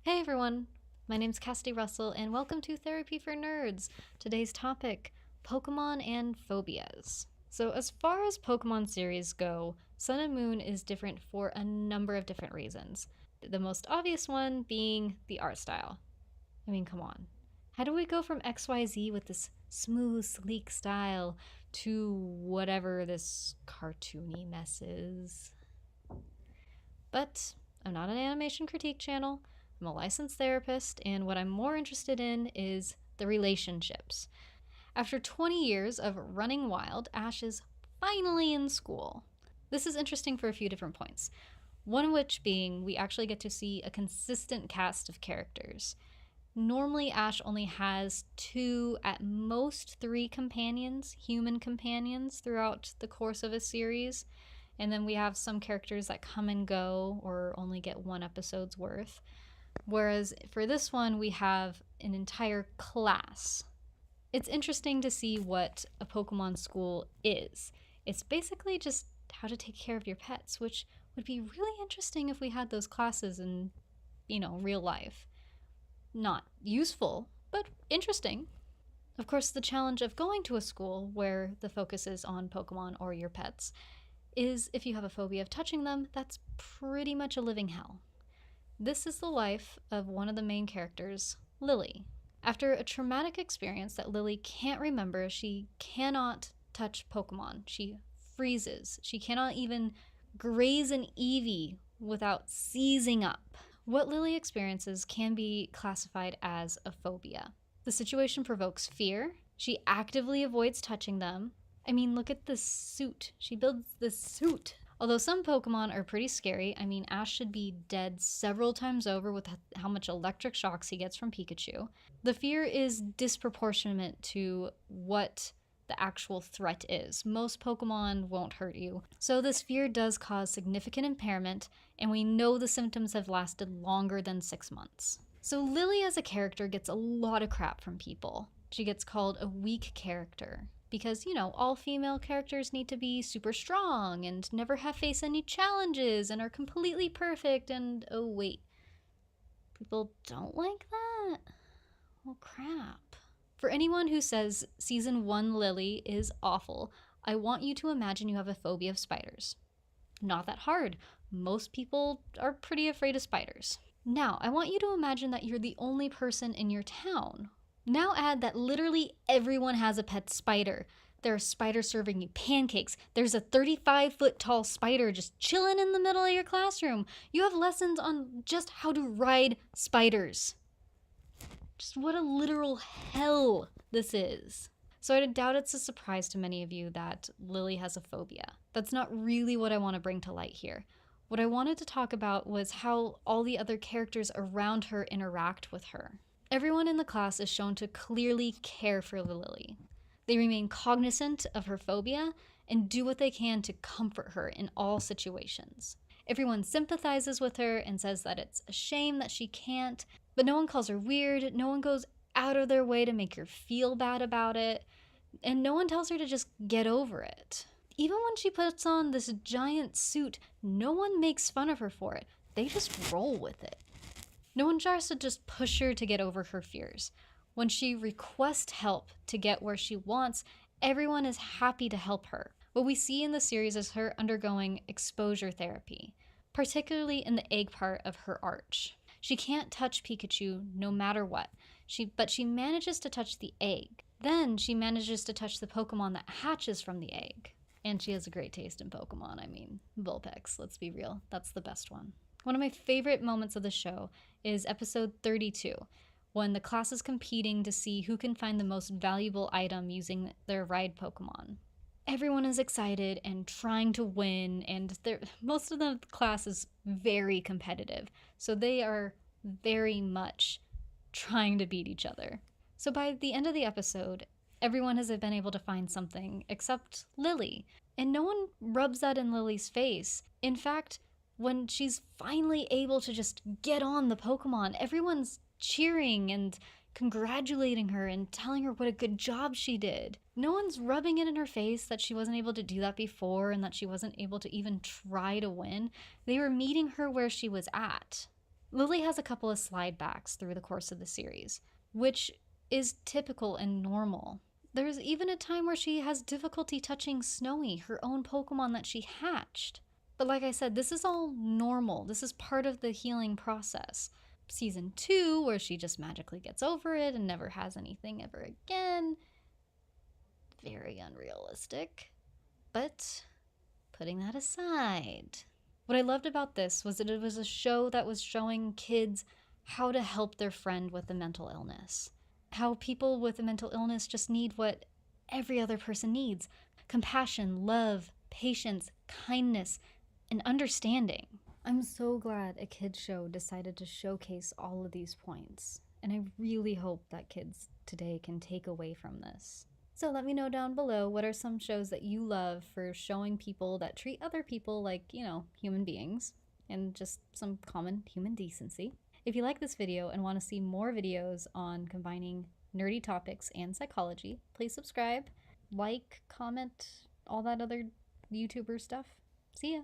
Hey everyone, my name's Cassidy Russell and welcome to Therapy for Nerds. Today's topic, Pokemon and phobias. So as far as Pokemon series go, Sun and Moon is different for a number of different reasons. The most obvious one being the art style. I mean, come on. How do we go from XYZ with this smooth, sleek style to whatever this cartoony mess is? But I'm not an animation critique channel. I'm a licensed therapist, and what I'm more interested in is the relationships. After 20 years of running wild, Ash is finally in school. This is interesting for a few different points. One of which being we actually get to see a consistent cast of characters. Normally, Ash only has two, at most three companions, human companions, throughout the course of a series. And then we have some characters that come and go or only get one episode's worth. Whereas for this one, we have an entire class. It's interesting to see what a Pokemon school is. It's basically just how to take care of your pets, which would be really interesting if we had those classes in, real life. Not useful, but interesting. Of course, the challenge of going to a school where the focus is on Pokemon or your pets is if you have a phobia of touching them, that's pretty much a living hell. This is the life of one of the main characters, Lily. After a traumatic experience that Lily can't remember, she cannot touch Pokemon. She freezes. She cannot even graze an Eevee without seizing up. What Lily experiences can be classified as a phobia. The situation provokes fear. She actively avoids touching them. I mean, look at this suit. She builds this suit. Although some Pokemon are pretty scary, I mean, Ash should be dead several times over with how much electric shocks he gets from Pikachu. The fear is disproportionate to what the actual threat is. Most Pokemon won't hurt you. So this fear does cause significant impairment, and we know the symptoms have lasted longer than 6 months. So Lily as a character gets a lot of crap from people. She gets called a weak character. Because, all female characters need to be super strong and never have faced any challenges and are completely perfect and, oh wait, people don't like that? Well, crap. For anyone who says Season 1 Lily is awful, I want you to imagine you have a phobia of spiders. Not that hard. Most people are pretty afraid of spiders. Now, I want you to imagine that you're the only person in your town. Now add that literally everyone has a pet spider. There are spiders serving you pancakes. There's a 35-foot tall spider just chilling in the middle of your classroom. You have lessons on just how to ride spiders. Just what a literal hell this is. So I doubt it's a surprise to many of you that Lily has a phobia. That's not really what I want to bring to light here. What I wanted to talk about was how all the other characters around her interact with her. Everyone in the class is shown to clearly care for Lily. They remain cognizant of her phobia and do what they can to comfort her in all situations. Everyone sympathizes with her and says that it's a shame that she can't, but no one calls her weird, no one goes out of their way to make her feel bad about it, and no one tells her to just get over it. Even when she puts on this giant suit, no one makes fun of her for it. They just roll with it. No one tries to just push her to get over her fears. When she requests help to get where she wants, everyone is happy to help her. What we see in the series is her undergoing exposure therapy, particularly in the egg part of her arch. She can't touch Pikachu no matter what, but she manages to touch the egg. Then she manages to touch the Pokemon that hatches from the egg. And she has a great taste in Pokemon, Vulpix, let's be real, that's the best one. One of my favorite moments of the show is episode 32, when the class is competing to see who can find the most valuable item using their ride Pokemon. Everyone is excited and trying to win, and most of the class is very competitive, so they are very much trying to beat each other. So by the end of the episode, everyone has been able to find something except Lily, and no one rubs that in Lily's face. In fact, when she's finally able to just get on the Pokemon, everyone's cheering and congratulating her and telling her what a good job she did. No one's rubbing it in her face that she wasn't able to do that before and that she wasn't able to even try to win. They were meeting her where she was at. Lily has a couple of slide backs through the course of the series, which is typical and normal. There's even a time where she has difficulty touching Snowy, her own Pokemon that she hatched. But like I said, this is all normal. This is part of the healing process. Season 2, where she just magically gets over it and never has anything ever again. Very unrealistic. But putting that aside, what I loved about this was that it was a show that was showing kids how to help their friend with a mental illness. How people with a mental illness just need what every other person needs: compassion, love, patience, kindness, and understanding. I'm so glad a kids show decided to showcase all of these points, and I really hope that kids today can take away from this. So let me know down below, what are some shows that you love for showing people that treat other people like, human beings, and just some common human decency. If you like this video and want to see more videos on combining nerdy topics and psychology, please subscribe, like, comment, all that other YouTuber stuff. See ya!